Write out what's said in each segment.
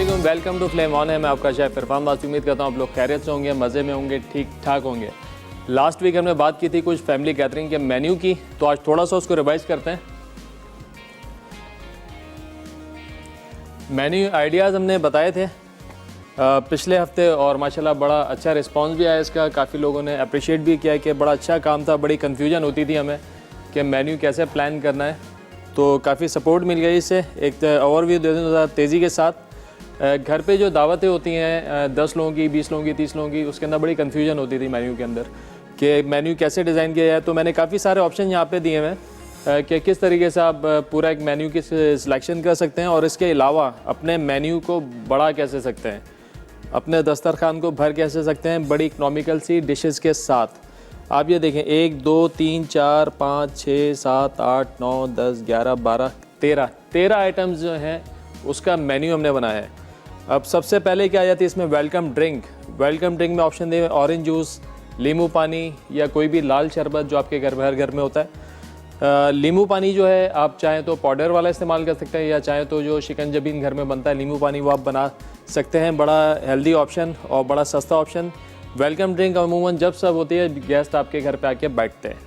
वालेकुम, welcome to flame on है। मैं आपका शेफ इरफान बासी। उम्मीद करता हूँ आप लोग खैरियत से होंगे, मज़े में होंगे, ठीक ठाक होंगे। लास्ट वीक हमने बात की थी कुछ फैमिली गैदरिंग के मेन्यू की, तो आज थोड़ा सा उसको रिवाइज करते हैं। मेन्यू आइडियाज़ हमने बताए थे पिछले हफ्ते और माशाल्लाह बड़ा अच्छा रिस्पांस भी आया इसका। काफ़ी लोगों ने अप्रिशिएट भी किया कि बड़ा अच्छा काम था। बड़ी कन्फ्यूजन होती थी हमें कि मेन्यू कैसे प्लान करना है, तो काफ़ी सपोर्ट मिल गई इससे। एक ओवरव्यू दे दूँ तेज़ी के साथ। घर पे जो दावतें होती हैं 10 लोगों की, 20 लोगों की, 30 लोगों की, उसके अंदर बड़ी कन्फ्यूजन होती थी मेन्यू के अंदर कि मेन्यू कैसे डिज़ाइन किया जाए। तो मैंने काफ़ी सारे ऑप्शन यहाँ पे दिए हैं कि किस तरीके से आप पूरा एक मेन्यू की सिलेक्शन कर सकते हैं और इसके अलावा अपने मेन्यू को बढ़ा कैसे सकते हैं, अपने दस्तरखान को भर कैसे सकते हैं बड़ी इकनॉमिकल सी डिशेस के साथ। आप ये देखें 1 2 3 4 5 6 7 8 9 10 11 12 13 आइटम्स जो हैं उसका मेन्यू हमने बनाया है। अब सबसे पहले क्या आ जाती है इसमें वेलकम ड्रिंक। वेलकम ड्रिंक में ऑप्शन दिए ऑरेंज जूस, नींबू पानी या कोई भी लाल शरबत जो आपके घर में हर घर में होता है। नींबू पानी जो है आप चाहें तो पाउडर वाला इस्तेमाल कर सकते हैं या चाहें तो जो शिकंजबीन घर में बनता है नींबू पानी वो आप बना सकते हैं। बड़ा हेल्दी ऑप्शन और बड़ा सस्ता ऑप्शन। वेलकम ड्रिंक अमूमन जब सब होती है गेस्ट आपके घर पे आके बैठते हैं।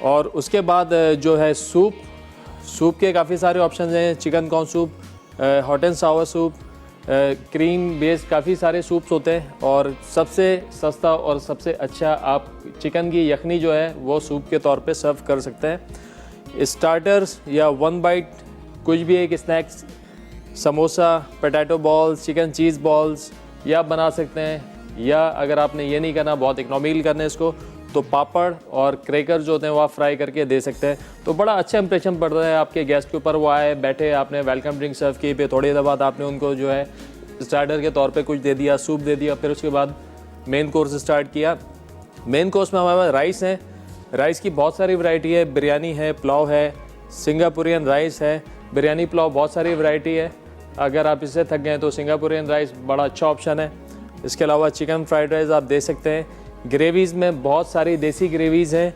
और उसके बाद जो है सूप के काफ़ी सारे ऑप्शन हैं। Chicken corn soup, hot and Sawar soup, cream based काफ़ी सारे सूप्स होते हैं। और सबसे सस्ता और सबसे अच्छा आप चिकन की यखनी जो है वो सूप के तौर पे सर्व कर सकते हैं। स्टार्टर्स या 1 बाइट कुछ भी एक snacks, samosa, potato balls, chicken चीज़ बॉल्स या आप बना सकते हैं। या अगर आपने ये नहीं करना, बहुत इकनॉमिकल करना है इसको, तो पापड़ और क्रैकर जो होते हैं वो आप फ्राई करके दे सकते हैं। तो बड़ा अच्छा इंप्रेशन पड़ता है आपके गेस्ट के ऊपर। वो आए, बैठे, आपने वेलकम ड्रिंक सर्व की, फिर थोड़ी देर बाद आपने उनको जो है स्टार्टर के तौर पे कुछ दे दिया, सूप दे दिया, फिर उसके बाद मेन कोर्स स्टार्ट किया। मेन कोर्स में हमारे पास राइस है। राइस की बहुत सारी वैरायटी है, बिरयानी है, पुलाव है, सिंगापुरियन राइस है। बिरयानी पुलाव बहुत सारी वैरायटी है। अगर आप इससे थक गए तो सिंगापुरियन राइस बड़ा अच्छा ऑप्शन है। इसके अलावा चिकन फ्राइड राइस आप दे सकते हैं। ग्रेवीज़ में बहुत सारी देसी ग्रेवीज़ हैं,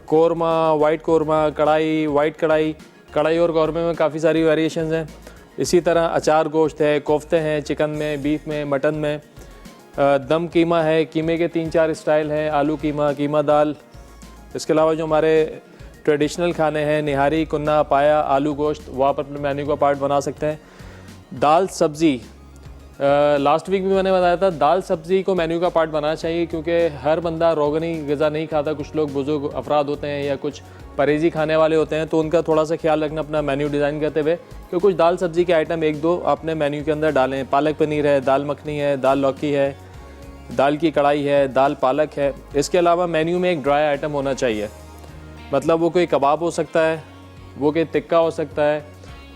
कोरमा, वाइट कोरमा, कढ़ाई, वाइट कढ़ाई, कढ़ाई और कौरमे में काफ़ी सारी वेरिएशंस हैं। इसी तरह अचार गोश्त है, कोफ्ते हैं, चिकन में, बीफ में, मटन में, दम कीमा है। कीमे के 3-4 स्टाइल हैं, आलू कीमा, कीमा दाल। इसके अलावा जो हमारे ट्रेडिशनल खाने हैं निहारी, कुन्ना, पाया, आलू गोश्त, वो आप अपने मेन्यू का पार्ट बना सकते हैं। दाल सब्ज़ी, लास्ट वीक भी मैंने बताया था दाल सब्ज़ी को मेन्यू का पार्ट बनाना चाहिए, क्योंकि हर बंदा रोगनी ग़िज़ा नहीं खाता। कुछ लोग बुजुर्ग अफराद होते हैं या कुछ परहेज़ी खाने वाले होते हैं, तो उनका थोड़ा सा ख्याल रखना अपना मेन्यू डिज़ाइन करते हुए कि कुछ दाल सब्ज़ी के आइटम 1-2 आपने मेन्यू के अंदर डालें। पालक पनीर है, दाल मखनी है, दाल लौकी है, दाल की कढ़ाई है, दाल पालक है। इसके अलावा मेन्यू में एक ड्राई आइटम होना चाहिए, मतलब वो कोई कबाब हो सकता है, वो कोई टिक्का हो सकता है,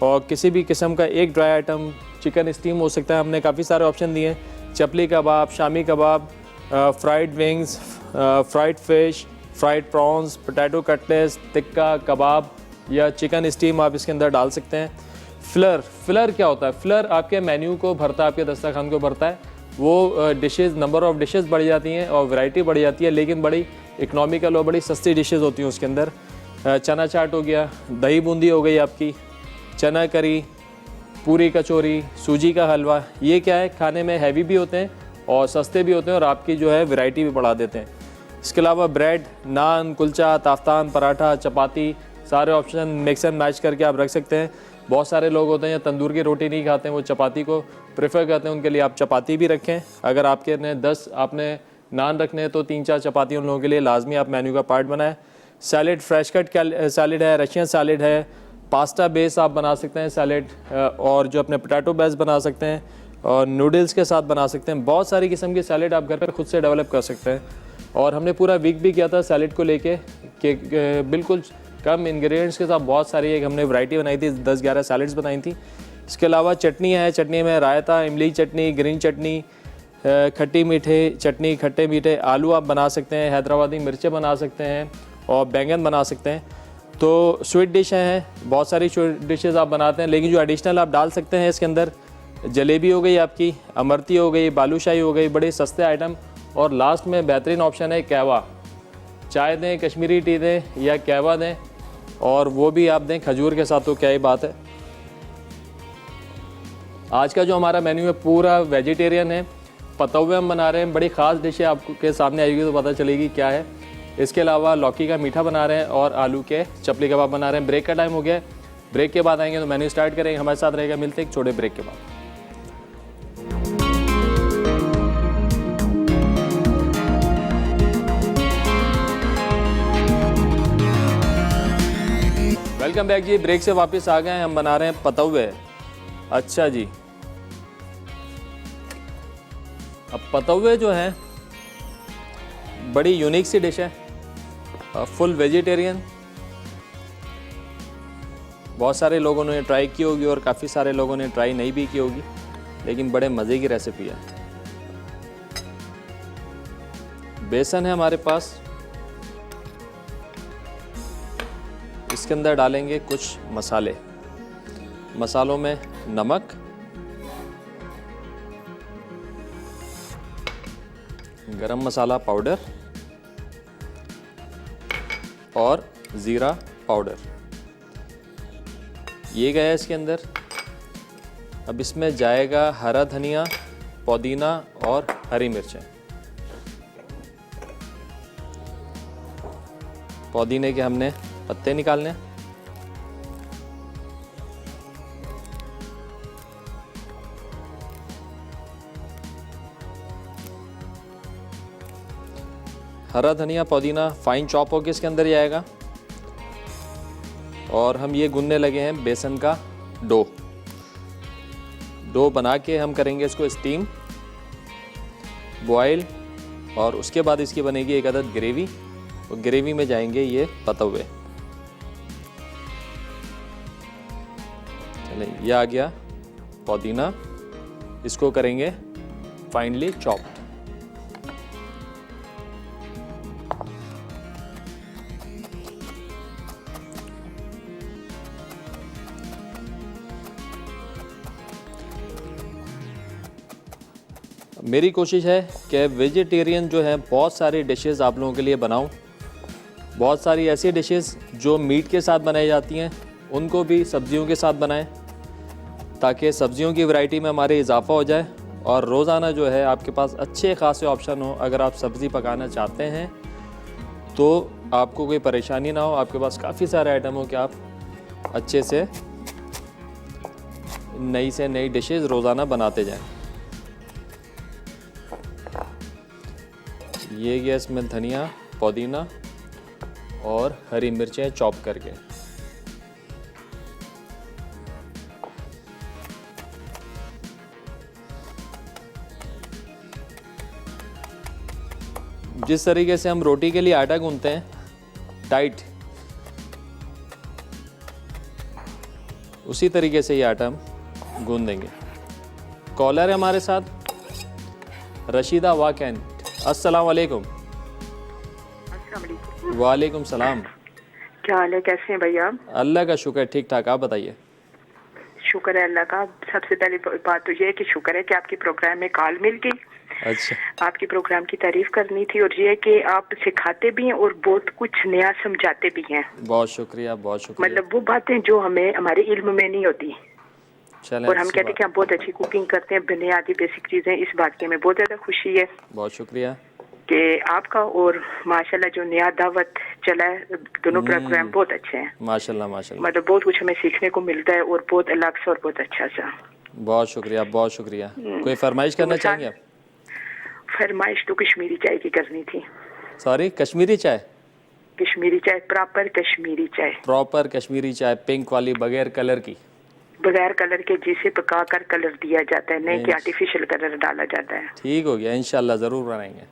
और किसी भी किस्म का एक ड्राई आइटम, चिकन स्टीम हो सकता है। हमने काफ़ी सारे ऑप्शन दिए हैं, chapli kebab, shami kebab, fried wings, fried fish, fried prawns, potato cutlets, tikka kebab या चिकन स्टीम आप इसके अंदर डाल सकते हैं। फ्लर क्या होता है? फ्लर आपके मेन्यू को भरता है, आपके दस्तरखान को भरता है। वो डिशेज़, नंबर ऑफ़ डिशेज़ बढ़ जाती हैं और वैरायटी बढ़ जाती है, लेकिन बड़ी इकनॉमिकल और बड़ी सस्ती डिशेज़ होती हैं उसके अंदर। चना चाट हो गया, दही बूंदी हो गई आपकी, चना करी, पूरी कचौरी, सूजी का हलवा। ये क्या है, खाने में हैवी भी होते हैं और सस्ते भी होते हैं और आपकी जो है वैरायटी भी बढ़ा देते हैं। इसके अलावा ब्रेड, नान, कुलचा, ताफ्तान, पराठा, चपाती, सारे ऑप्शन मिक्स एंड मैच करके आप रख सकते हैं। बहुत सारे लोग होते हैं या तंदूर की रोटी नहीं खाते हैं, वो चपाती को प्रेफर करते हैं, उनके लिए आप चपाती भी रखें। अगर आपके ने 10 आपने नान रखने हैं तो 3-4 चपाती उन लोगों के लिए लाजमी आप मेन्यू का पार्ट बनाएं। सैलेड, फ्रेश कट सैलेड है, रशियन सैलेड है, पास्ता बेस आप बना सकते हैं सैलेड, और जो अपने पोटैटो बेस बना सकते हैं और नूडल्स के साथ बना सकते हैं। बहुत सारी किस्म की सैलेड आप घर पर खुद से डेवलप कर सकते हैं। और हमने पूरा वीक भी किया था सैलेड को लेके कि बिल्कुल कम इंग्रेडिएंट्स के साथ बहुत सारी एक हमने वैरायटी बनाई थी, 10-11 सैलेड्स बनाई थी। इसके अलावा चटनी है, चटनी में रायता, इमली चटनी, ग्रीन चटनी, खट्टी मीठे चटनी, खट्टे मीठे आलू आप बना सकते हैं, हैदराबादी मिर्चें बना सकते हैं और बैंगन बना सकते हैं। तो स्वीट डिश हैं, बहुत सारी स्वीट डिशेस आप बनाते हैं, लेकिन जो एडिशनल आप डाल सकते हैं इसके अंदर जलेबी हो गई आपकी, अमरती हो गई, बालूशाही हो गई, बड़े सस्ते आइटम। और लास्ट में बेहतरीन ऑप्शन है कहवा। चाय दें, कश्मीरी टी दें या कहवा दें, और वो भी आप दें खजूर के साथ, तो क्या ही बात है। आज का जो हमारा मेन्यू है पूरा वेजिटेरियन है। पतौवे हम बना रहे हैं, बड़ी ख़ास डिश है, आपके सामने आएगी तो पता चलेगी क्या है। इसके अलावा लौकी का मीठा बना रहे हैं और आलू के चपली कबाब बना रहे हैं। ब्रेक का टाइम हो गया है, ब्रेक के बाद आएंगे तो मेन्यू स्टार्ट करेंगे। हमारे साथ रहेगा, मिलते हैं एक छोटे ब्रेक के बाद। वेलकम बैक जी, ब्रेक से वापस आ गए हैं। हम बना रहे हैं पतौवे। अच्छा जी, अब पतौवे जो हैं बड़ी यूनिक सी डिश है, फुल वेजिटेरियन। बहुत सारे लोगों ने ट्राई की होगी और काफ़ी सारे लोगों ने ट्राई नहीं भी की होगी, लेकिन बड़े मज़े की रेसिपी है। बेसन है हमारे पास, इसके अंदर डालेंगे कुछ मसाले। मसालों में नमक, गरम मसाला पाउडर और ज़ीरा पाउडर, ये गया इसके अंदर। अब इसमें जाएगा हरा धनिया, पुदीना और हरी मिर्चें। पुदीने के हमने पत्ते निकालने, हरा धनिया पुदीना फाइन चॉप होकर इसके अंदर जाएगा। और हम ये गूंदने लगे हैं बेसन का डो बना के हम करेंगे इसको स्टीम, बॉयल, और उसके बाद इसकी बनेगी एक अदद ग्रेवी, और ग्रेवी में जाएंगे ये पतौवे। चलिए, ये आ गया पुदीना, इसको करेंगे फाइनली चॉप। मेरी कोशिश है कि वेजिटेरियन जो है बहुत सारी डिशेस आप लोगों के लिए बनाऊं। बहुत सारी ऐसी डिशेस जो मीट के साथ बनाई जाती हैं उनको भी सब्जियों के साथ बनाएं, ताकि सब्जियों की वैरायटी में हमारे इजाफा हो जाए और रोज़ाना जो है आपके पास अच्छे खासे ऑप्शन हो। अगर आप सब्ज़ी पकाना चाहते हैं तो आपको कोई परेशानी ना हो, आपके पास काफ़ी सारे आइटम हो कि आप अच्छे से नई डिशेस रोज़ाना बनाते जाएं। ये गया इसमें धनिया, पुदीना और हरी मिर्चें चॉप करके। जिस तरीके से हम रोटी के लिए आटा गूंथते हैं टाइट, उसी तरीके से ये आटा हम गूंथ देंगे। कॉलर है हमारे साथ, रशीदा वाकैन। अस्सलाम वालेकुम। वालेकुम सलाम। क्या हाल है, कैसे हैं भैया? अल्लाह का शुक्र, ठीक ठाक। आप बताइए। शुक्र है अल्लाह का। सबसे पहली बात तो ये है कि शुक्र है कि आपकी प्रोग्राम में कॉल मिल गई। अच्छा, आपकी प्रोग्राम की तारीफ करनी थी, और ये है कि आप सिखाते भी हैं और बहुत कुछ नया समझाते भी हैं। बहुत शुक्रिया, बहुत शुक्रिया। मतलब वो बातें जो हमें हमारे इल्म में नहीं होती, और हम कहते हैं कि आप बहुत अच्छी कुकिंग करते हैं, बुनियादी बेसिक चीजें। इस बात की हमें बहुत ज्यादा खुशी है। बहुत शुक्रिया कि आपका और माशाल्लाह जो नया दावत चला है, दोनों प्रोग्राम बहुत अच्छे हैं। माशाल्लाह माशाल्लाह। मतलब बहुत कुछ हमें सीखने को मिलता है, और बहुत अलग सा और बहुत अच्छा सा। बहुत शुक्रिया, बहुत शुक्रिया। कोई फरमाइश करना चाहेंगे आप? फरमाइश तो कश्मीरी चाय की करनी थी। सॉरी, कश्मीरी चाय? कश्मीरी चाय, प्रॉपर कश्मीरी चाय। प्रॉपर कश्मीरी चाय, पिंक वाली, बगैर कलर की? बगैर कलर के, जिसे पका कर कलर दिया जाता है, नहीं कि आर्टिफिशियल कलर डाला जाता है। ठीक हो गया, इंशाल्लाह ज़रूर बनाएंगे।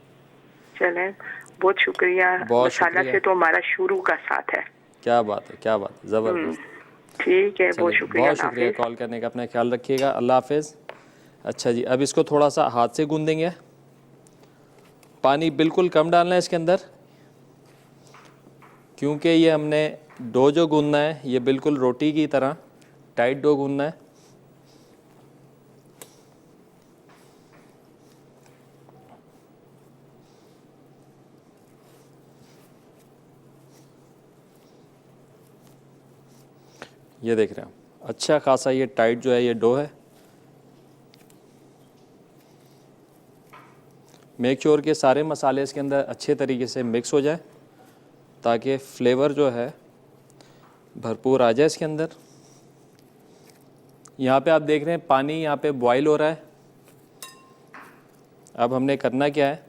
चलें, बहुत शुक्रिया। मसाला से तो हमारा शुरू का साथ है। क्या बात है, क्या बात है, ज़बरदस्त। ठीक है, बहुत शुक्रिया। बहुत शुक्रिया कॉल करने का, अपना ख्याल रखिएगा। अल्लाह हाफिज़। अच्छा जी, अब इसको थोड़ा सा हाथ से गूंद देंगे। पानी बिल्कुल कम डालना है इसके अंदर, क्योंकि ये हमने डो जो गूंदना है ये बिल्कुल रोटी की तरह टाइट डो गूंदना है। ये देख रहे हैं, अच्छा खासा ये टाइट जो है ये डो है। मेक श्योर कि सारे मसाले इसके अंदर अच्छे तरीके से मिक्स हो जाए ताकि फ्लेवर जो है भरपूर आ जाए इसके अंदर। यहाँ पे आप देख रहे हैं पानी यहाँ पे बॉईल हो रहा है। अब हमने करना क्या है,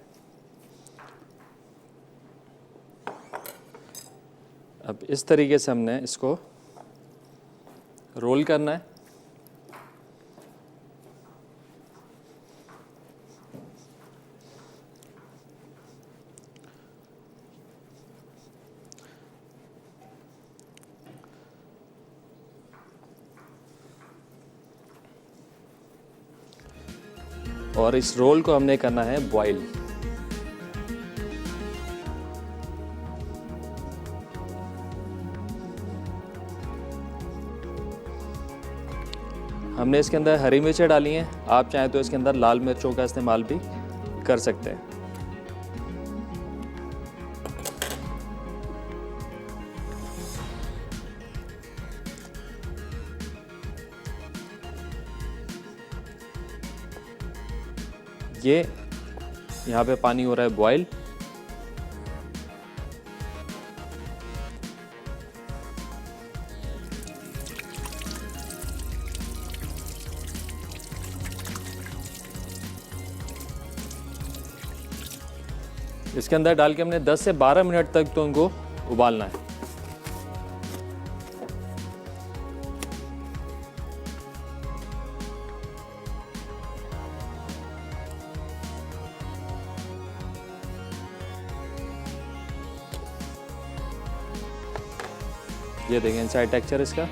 अब इस तरीके से हमने इसको रोल करना है। और इस रोल को हमने करना है बॉईल। हमने इसके अंदर हरी मिर्चें डाली हैं, आप चाहें तो इसके अंदर लाल मिर्चों का इस्तेमाल भी कर सकते हैं। ये यहाँ पे पानी हो रहा है बॉईल। इसके अंदर डाल के हमने 10 से 12 मिनट तक तो उनको उबालना है। ये देखें इनसाइड टेक्सचर इसका।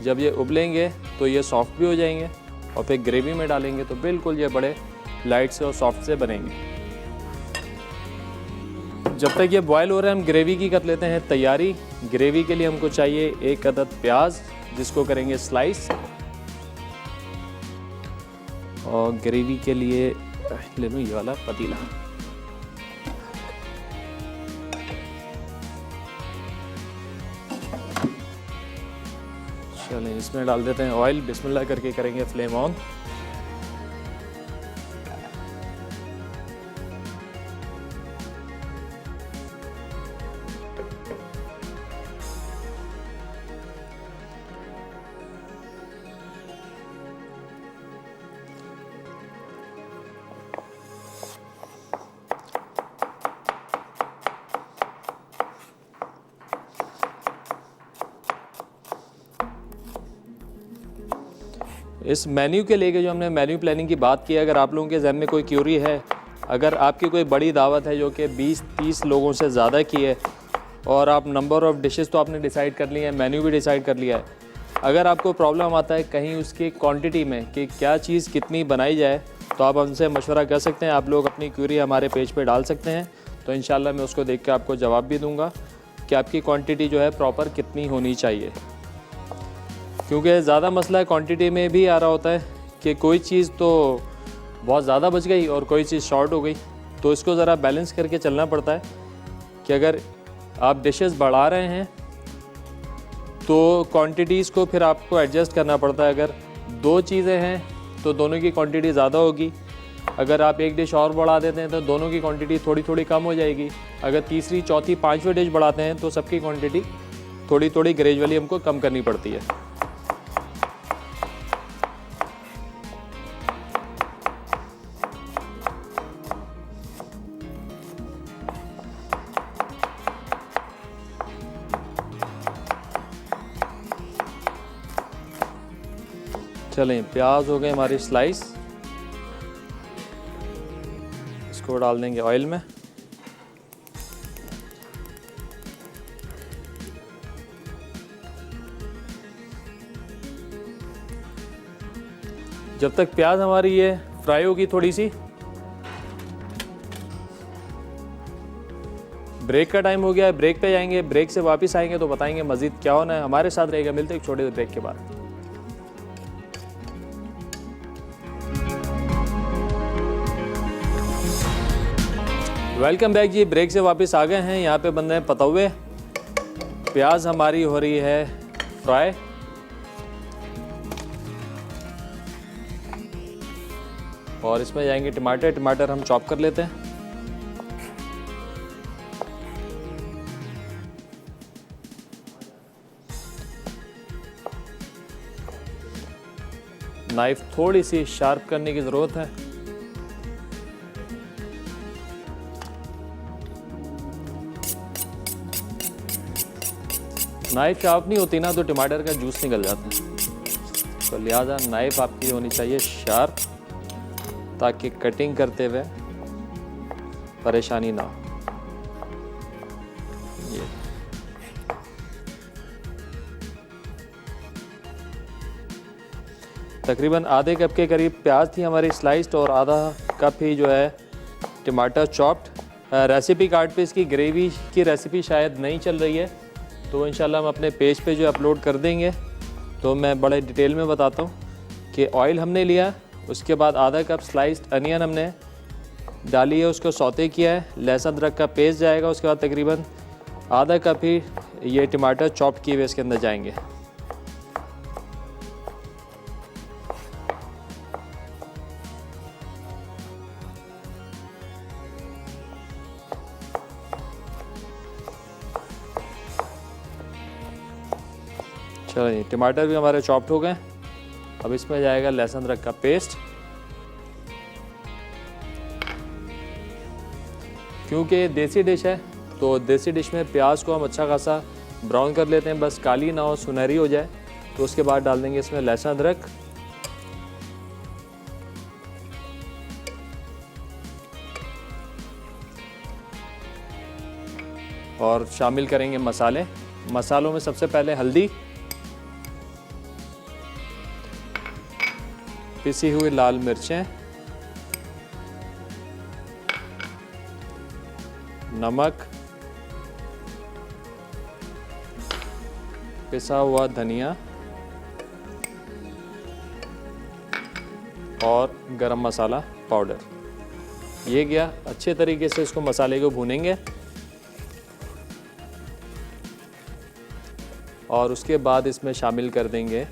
जब ये उबलेंगे तो ये सॉफ्ट भी हो जाएंगे और फिर ग्रेवी में डालेंगे तो बिल्कुल ये बड़े लाइट से और सॉफ्ट से बनेंगे। जब तक ये बॉयल हो रहा है हम ग्रेवी की कर लेते हैं तैयारी। ग्रेवी के लिए हमको चाहिए 1 अदद प्याज जिसको करेंगे स्लाइस, और ग्रेवी के लिए ले लूँ ये वाला पतीला। चलें इसमें डाल देते हैं ऑयल। बिस्मिल्लाह करके करेंगे फ्लेम ऑन। इस मेन्यू के लेके जो हमने मेन्यू प्लानिंग की बात की, अगर आप लोगों के जहन में कोई क्यूरी है, अगर आपकी कोई बड़ी दावत है जो कि 20-30 लोगों से ज़्यादा की है और आप नंबर ऑफ़ डिशेस तो आपने डिसाइड कर लिया है, मेन्यू भी डिसाइड कर लिया है, अगर आपको प्रॉब्लम आता है कहीं उसकी क्वांटिटी में कि क्या चीज़ कितनी बनाई जाए, तो आप हमसे मशवरा कर सकते हैं। आप लोग अपनी क्यूरी हमारे पेज पे डाल सकते हैं, तो इंशाल्लाह मैं उसको देख के आपको जवाब भी दूंगा कि आपकी क्वांटिटी जो है प्रॉपर कितनी होनी चाहिए। क्योंकि ज़्यादा मसला क्वांटिटी में भी आ रहा होता है कि कोई चीज़ तो बहुत ज़्यादा बच गई और कोई चीज़ शॉर्ट हो गई, तो इसको ज़रा बैलेंस करके चलना पड़ता है कि अगर आप डिशेस बढ़ा रहे हैं तो क्वांटिटीज़ को फिर आपको एडजस्ट करना पड़ता है। अगर 2 चीज़ें हैं तो दोनों की क्वांटिटी ज़्यादा होगी, अगर आप 1 डिश और बढ़ा देते हैं तो दोनों की क्वांटिटी थोड़ी थोड़ी कम हो जाएगी, अगर तीसरी चौथी 5वीं डिश बढ़ाते हैं तो सबकी क्वांटिटी थोड़ी थोड़ी ग्रेजुअली हमको कम करनी पड़ती है। चलें प्याज हो गए हमारी स्लाइस, इसको डाल देंगे ऑयल में। जब तक प्याज हमारी ये फ्राई होगी थोड़ी सी, ब्रेक का टाइम हो गया है, ब्रेक पे जाएंगे। ब्रेक से वापस आएंगे तो बताएंगे मजीद क्या होना है। हमारे साथ रहेगा, मिलते हैं एक छोटे से ब्रेक के बाद। वेलकम बैक जी, ब्रेक से वापस आ गए हैं। यहाँ पे बन रहे हैं पतौवे, प्याज हमारी हो रही है फ्राई। और इसमें जाएंगे टमाटर। टमाटर हम चॉप कर लेते हैं। नाइफ थोड़ी सी शार्प करने की ज़रूरत है। नाइफ शार्प नहीं होती ना तो टमाटर का जूस निकल जाता है, तो लिहाजा नाइफ आपकी होनी चाहिए शार्प, ताकि कटिंग करते हुए परेशानी ना हो। ये तकरीबन आधे कप के करीब प्याज थी हमारी स्लाइस्ड, और आधा कप ही जो है टमाटर चॉप्ड। रेसिपी कार्ड पे इसकी ग्रेवी की रेसिपी शायद नहीं चल रही है, तो इंशाल्लाह हम अपने पेज पे जो अपलोड कर देंगे। तो मैं बड़े डिटेल में बताता हूँ कि ऑयल हमने लिया, उसके बाद आधा कप स्लाइस्ड अनियन हमने डाली है, उसको सौते किया है। लहसुन अदरक का पेस्ट जाएगा, उसके बाद तकरीबन आधा कप ही ये टमाटर चॉप किए हुए इसके अंदर जाएंगे। चलो जी, टमाटर भी हमारे चॉप्ड हो गए। अब इसमें जाएगा लहसुन अदरक का पेस्ट। क्योंकि देसी डिश है तो देसी डिश में प्याज को हम अच्छा खासा ब्राउन कर लेते हैं, बस काली ना हो, सुनहरी हो जाए। तो उसके बाद डाल देंगे इसमें लहसुन अदरक, और शामिल करेंगे मसाले। मसालों में सबसे पहले हल्दी, पिसी हुई लाल मिर्चें, नमक, पिसा हुआ धनिया और गरम मसाला पाउडर। ये गया। अच्छे तरीके से इसको मसाले को भूनेंगे, और उसके बाद इसमें शामिल कर देंगे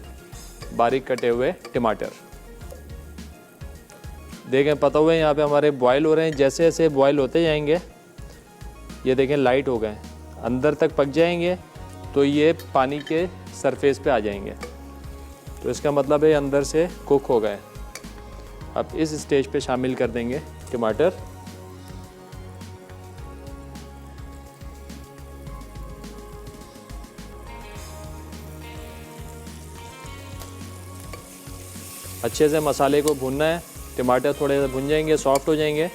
बारीक कटे हुए टमाटर। देखें पता हुआ है यहाँ पे हमारे बॉयल हो रहे हैं। जैसे जैसे बॉयल होते जाएंगे, ये देखें लाइट हो गए, अंदर तक पक जाएंगे, तो ये पानी के सरफेस पे आ जाएंगे, तो इसका मतलब है अंदर से कुक हो गए। अब इस स्टेज पे शामिल कर देंगे टमाटर। अच्छे से मसाले को भूनना है। टमाटर थोड़े से भुन जाएंगे, सॉफ्ट हो जाएंगे,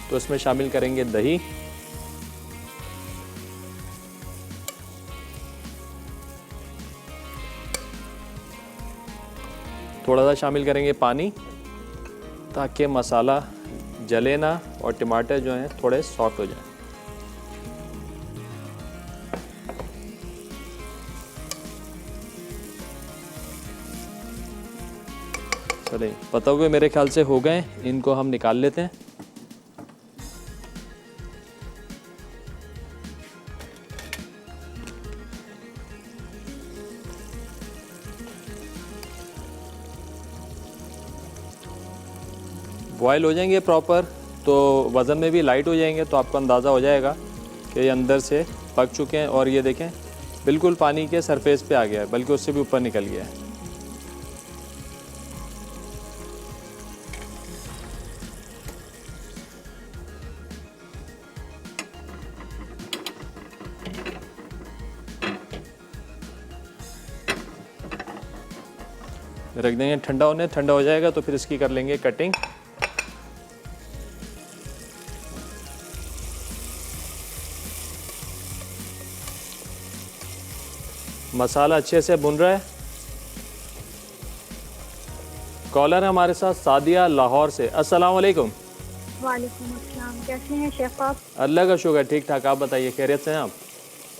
तो इसमें शामिल करेंगे दही, थोड़ा सा शामिल करेंगे पानी, ताकि मसाला जले ना और टमाटर जो हैं थोड़े सॉफ्ट हो जाएं। चलिए, पता हुए मेरे ख्याल से हो गए, इनको हम निकाल लेते हैं। बॉयल हो जाएंगे प्रॉपर, तो वज़न में भी लाइट हो जाएंगे, तो आपको अंदाज़ा हो जाएगा कि ये अंदर से पक चुके हैं। और ये देखें बिल्कुल पानी के सरफेस पे आ गया है, बल्कि उससे भी ऊपर निकल गया है। रख देंगे ठंडा होने। ठंडा हो जाएगा तो फिर इसकी कर लेंगे कटिंग। मसाला अच्छे से भुन रहा है। कॉलर है हमारे साथ सादिया लाहौर से। अस्सलाम वालेकुम। वालेकुम अस्सलाम। कैसे हैं शेफ आप? अल्लाह का शुक्र, ठीक ठाक। आप बताइए, खैरियत से हैं आप?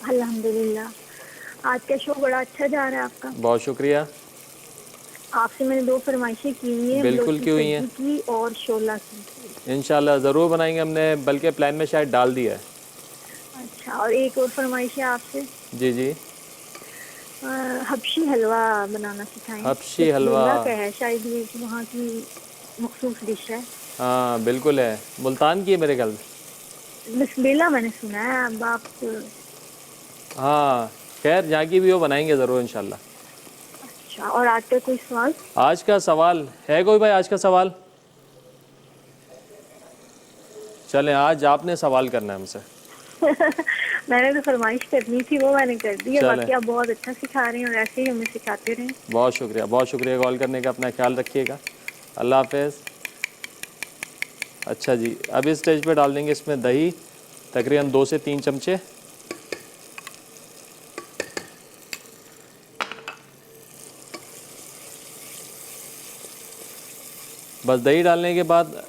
अल्हम्दुलिल्लाह। आज का शो बड़ा अच्छा जा रहा है आपका। बहुत शुक्रिया। आपसे मैंने 2 फरमाइशें की हुई हैं, बिल्कुल की हुई हैं, की और शोला की। इंशाल्लाह ज़रूर बनाएंगे, हमने बल्कि प्लान में शायद डाल दिया है। अच्छा, और एक और फरमाइश है आपसे। जी जी। हबशी हलवा बनाना सिखाएं। हबशी हलवा का है शायद, ये वहाँ की मखसूस डिश है। हाँ बिल्कुल है, मुल्तान की है मेरे ख्याल में। बिस्मिल्लाह मैंने सुना है। अब आप हाँ खैर जहाँ की भी हो बनाएंगे ज़रूर इंशाल्लाह। अच्छा, और आज का कोई सवाल? आज का सवाल है कोई भाई? आज का सवाल चलें, आज आपने सवाल करना है हमसे। मैंने तो फरमाइश करनी थी, वो मैंने कर दी है। चलें। बाकी आप बहुत अच्छा सिखा रहे हैं और ऐसे ही हमें सिखाते रहें। बहुत शुक्रिया कॉल करने का। अपना ख्याल रखिएगा। अल्लाह हाफिज़। अच्छा जी, अब इस स्टेज पे डाल देंगे इसमें दही, तकरीबन 2 से 3 चमचे। बस दही डालने के बाद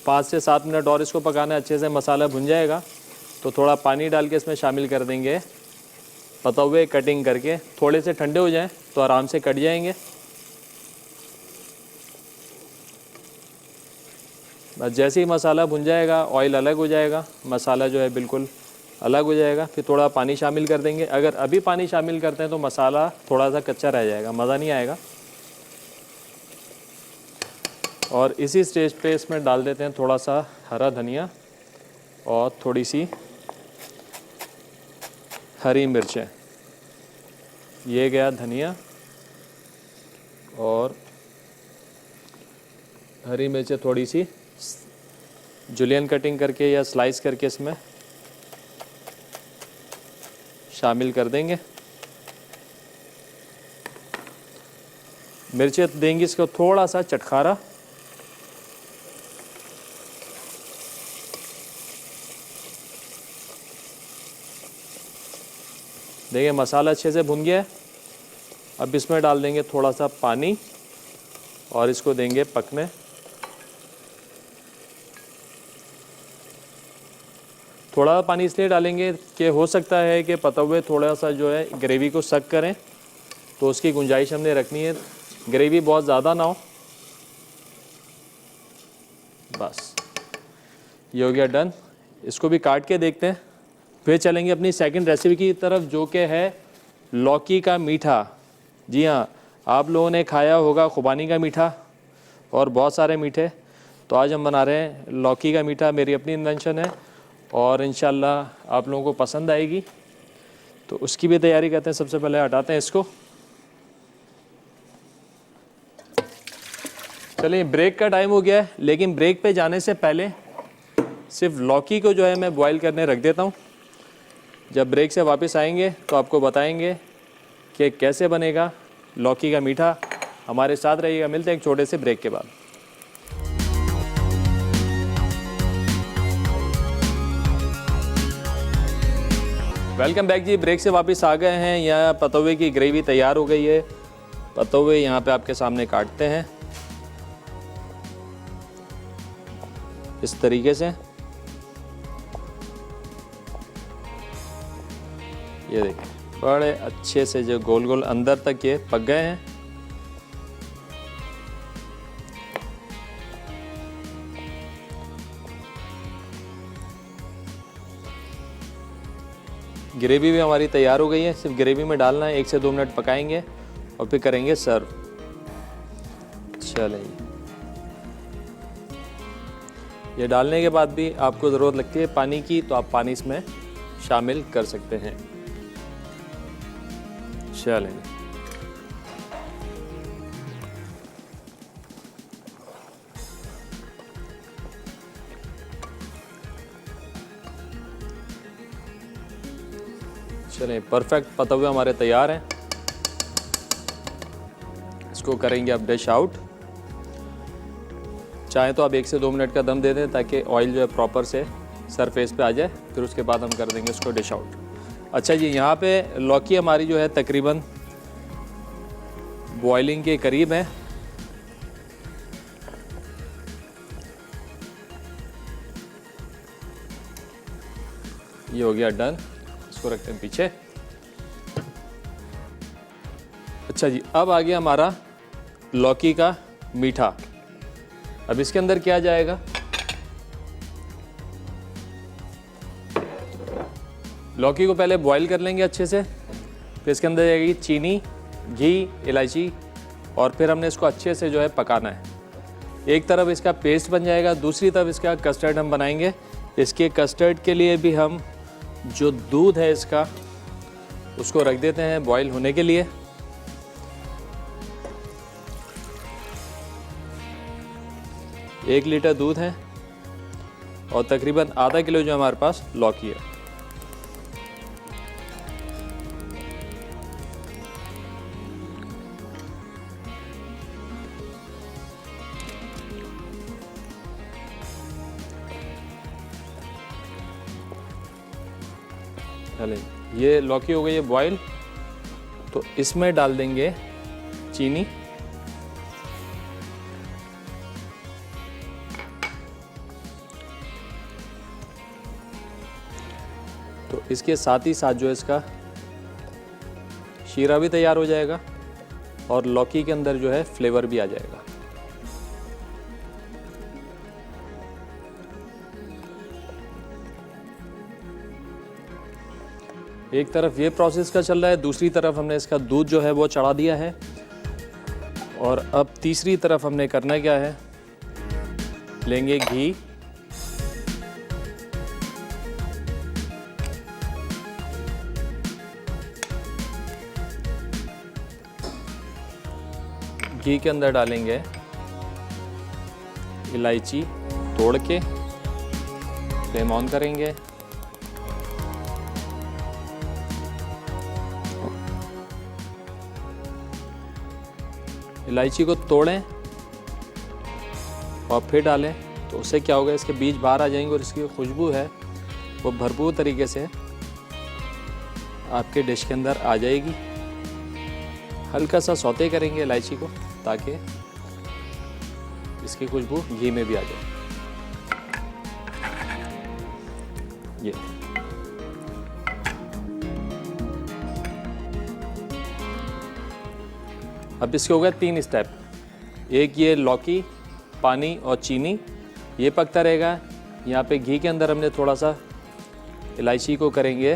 5 से 7 मिनट और इसको पकाना है। अच्छे से मसाला भुन जाएगा तो थोड़ा पानी डाल के इसमें शामिल कर देंगे पतौवे कटिंग करके। थोड़े से ठंडे हो जाएं तो आराम से कट जाएंगे। बस जैसे ही मसाला भुन जाएगा, ऑयल अलग हो जाएगा, मसाला जो है बिल्कुल अलग हो जाएगा, फिर थोड़ा पानी शामिल कर देंगे। अगर अभी पानी शामिल करते हैं तो मसाला थोड़ा सा कच्चा रह जाएगा, मज़ा नहीं आएगा। और इसी स्टेज पे इसमें डाल देते हैं थोड़ा सा हरा धनिया और थोड़ी सी हरी मिर्चें। ये गया धनिया और हरी मिर्चें थोड़ी सी जुलियन कटिंग करके या स्लाइस करके इसमें शामिल कर देंगे। मिर्चें देंगे इसको थोड़ा सा चटखारा। देखिए मसाला अच्छे से भुन गया है। अब इसमें डाल देंगे थोड़ा सा पानी और इसको देंगे पकने। थोड़ा पानी इसलिए डालेंगे कि हो सकता है कि पतौवे थोड़ा सा जो है ग्रेवी को सक करें, तो उसकी गुंजाइश हमने रखनी है, ग्रेवी बहुत ज़्यादा ना हो। बस ये हो गया डन। इसको भी काट के देखते हैं, फिर चलेंगे अपनी सेकंड रेसिपी की तरफ, जो कि है लौकी का मीठा। जी हाँ, आप लोगों ने खाया होगा खुबानी का मीठा और बहुत सारे मीठे, तो आज हम बना रहे हैं लौकी का मीठा। मेरी अपनी इन्वेंशन है और इंशाल्लाह आप लोगों को पसंद आएगी, तो उसकी भी तैयारी करते हैं। सबसे पहले हटाते हैं इसको। चलिए ब्रेक का टाइम हो गया है, लेकिन ब्रेक पे जाने से पहले सिर्फ लौकी को जो है मैं बॉईल करने रख देता हूँ। जब ब्रेक से वापस आएंगे तो आपको बताएंगे कि कैसे बनेगा लौकी का मीठा। हमारे साथ रहिएगा, मिलते हैं एक छोटे से ब्रेक के बाद। वेलकम बैक जी। ब्रेक से वापस आ गए हैं। यहाँ पतौवे की ग्रेवी तैयार हो गई है। पतौवे यहाँ पे आपके सामने काटते हैं इस तरीके से। ये देखिए बड़े अच्छे से जो गोल गोल अंदर तक ये पक गए हैं। ग्रेवी भी हमारी तैयार हो गई है। सिर्फ ग्रेवी में डालना है, 1 से 2 मिनट पकाएंगे और फिर करेंगे सर्व। चलिए, ये डालने के बाद भी आपको ज़रूरत लगती है पानी की, तो आप पानी इसमें शामिल कर सकते हैं। चलें, चलें, परफेक्ट पतौवे हमारे तैयार हैं। इसको करेंगे अब डिश आउट। चाहे तो आप 1 से 2 मिनट का दम दे दें ताकि ऑयल जो है प्रॉपर से सरफेस पे आ जाए, फिर उसके बाद हम कर देंगे उसको डिश आउट। अच्छा जी, यहाँ पे लौकी हमारी जो है तकरीबन बॉइलिंग के करीब है। ये हो गया डन। इसको रखते हैं पीछे। अच्छा जी, अब आ गया हमारा लौकी का मीठा। अब इसके अंदर क्या जाएगा? लौकी को पहले बॉईल कर लेंगे अच्छे से, फिर इसके अंदर जाएगी चीनी, घी, इलायची, और फिर हमने इसको अच्छे से जो है पकाना है। एक तरफ इसका पेस्ट बन जाएगा, दूसरी तरफ इसका कस्टर्ड हम बनाएंगे। इसके कस्टर्ड के लिए भी हम जो दूध है इसका उसको रख देते हैं बॉईल होने के लिए। एक लीटर दूध है और तकरीबन आधा किलो जो हमारे पास लौकी है। चलिए, ये लौकी हो गई है बॉईल, तो इसमें डाल देंगे चीनी। तो इसके साथ ही साथ जो इसका शीरा भी तैयार हो जाएगा और लौकी के अंदर जो है फ्लेवर भी आ जाएगा। एक तरफ ये प्रोसेस का चल रहा है, दूसरी तरफ हमने इसका दूध जो है वो चढ़ा दिया है। और अब तीसरी तरफ हमने करना क्या है, लेंगे घी। घी के अंदर डालेंगे इलायची तोड़ के, फ्लेम ऑन करेंगे। इलायची को तोड़ें और फिर डालें, तो उससे क्या होगा, इसके बीज बाहर आ जाएंगे और इसकी खुशबू है वो भरपूर तरीके से आपके डिश के अंदर आ जाएगी। हल्का सा सौते करेंगे इलायची को ताकि इसकी खुशबू घी में भी आ जाए। ये अब इसके हो गए 3 स्टेप। एक ये लौकी, पानी और चीनी, ये पकता रहेगा। यहाँ पे घी के अंदर हमने थोड़ा सा इलायची को करेंगे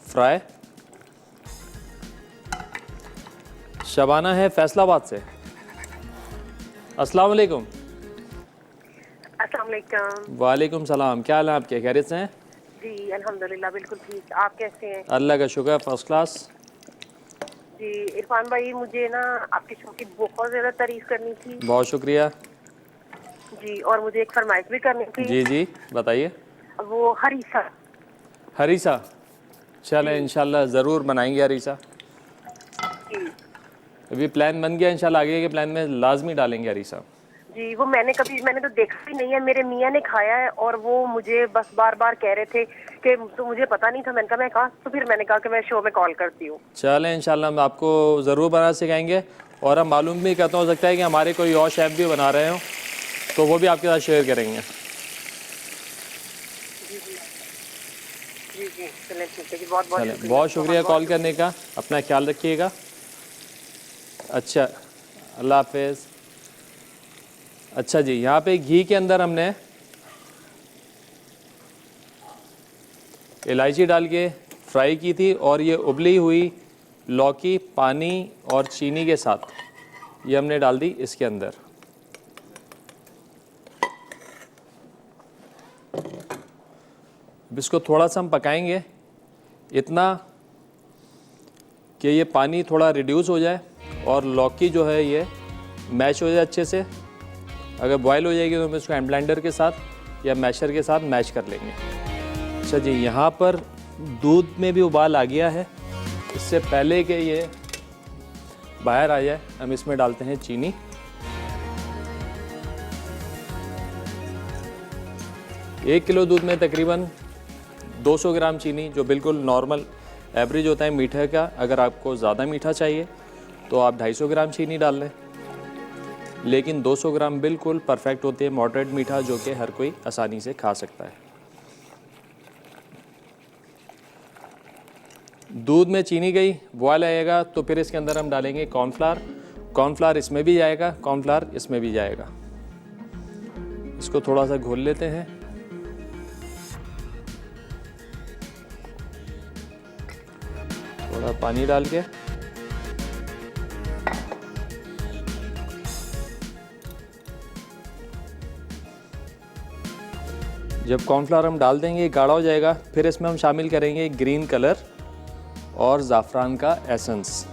फ्राई। शबाना है फैसलाबाद से। अस्सलाम वालेकुम। अस्सलाम वालेकुम। वालेकुम सलाम। क्या हाल है आपके, खैरियत से हैं? जी अल्हम्दुलिल्लाह बिल्कुल ठीक। आप कैसे हैं? अल्लाह का शुक्र, फर्स्ट क्लास। जी इरफान भाई, मुझे ना आपके शो की बहुत ज़्यादा तारीफ करनी थी। बहुत शुक्रिया जी, और मुझे एक फरमाइश भी करनी थी। जी जी बताइए। वो हरीसा। हरीसा, चलें इंशाल्लाह ज़रूर बनाएंगे हरीसा। जी अभी प्लान बन गया, इंशाल्लाह आगे के प्लान में लाजमी डालेंगे हरीसा। जी, वो मैंने तो देखा ही नहीं है। मेरे मियाँ ने खाया है और वो मुझे बस बार बार कह रहे थे कि तो मुझे पता नहीं था। मैंने कहा तो फिर मैंने कहा कि मैं शो में कॉल करती हूँ। चलें इंशाल्लाह हम आपको ज़रूर बना सिखाएंगे और हम मालूम भी करता हो सकता है कि हमारे कोई और शेफ़ भी बना रहे हो तो वो भी आपके साथ शेयर करेंगे। जी जी चलें ठीक है जी, बहुत बहुत बहुत शुक्रिया कॉल करने का। अपना ख्याल रखिएगा। अच्छा, अल्लाह हाफिज़। अच्छा जी, यहाँ पे घी के अंदर हमने इलायची डाल के फ्राई की थी और ये उबली हुई लौकी पानी और चीनी के साथ ये हमने डाल दी इसके अंदर। अब इसको थोड़ा सा हम पकाएंगे, इतना कि ये पानी थोड़ा रिड्यूस हो जाए और लौकी जो है ये मैश हो जाए अच्छे से। अगर बॉयल हो जाएगी तो हम इसको हैंड ब्लेंडर के साथ या मैशर के साथ मैश कर लेंगे। अच्छा जी, यहाँ पर दूध में भी उबाल आ गया है। इससे पहले कि ये बाहर आ जाए हम इसमें डालते हैं चीनी। एक किलो दूध में तकरीबन 200 ग्राम चीनी, जो बिल्कुल नॉर्मल एवरेज होता है मीठे का। अगर आपको ज़्यादा मीठा चाहिए तो आप 250 ग्राम चीनी डाल लें, लेकिन 200 ग्राम बिल्कुल परफेक्ट होती है, मॉडरेट मीठा, जो कि हर कोई आसानी से खा सकता है। दूध में चीनी गई, बॉयल आएगा तो फिर इसके अंदर हम डालेंगे कॉर्नफ्लावर। कॉर्नफ्लावर इसमें भी जाएगा, कॉर्नफ्लावर इसमें भी जाएगा। इसको थोड़ा सा घोल लेते हैं। थोड़ा पानी डाल के जब कॉर्नफ्लावर हम डाल देंगे गाढ़ा हो जाएगा, फिर इसमें हम शामिल करेंगे ग्रीन कलर और ज़ाफ़रान का एसेंस।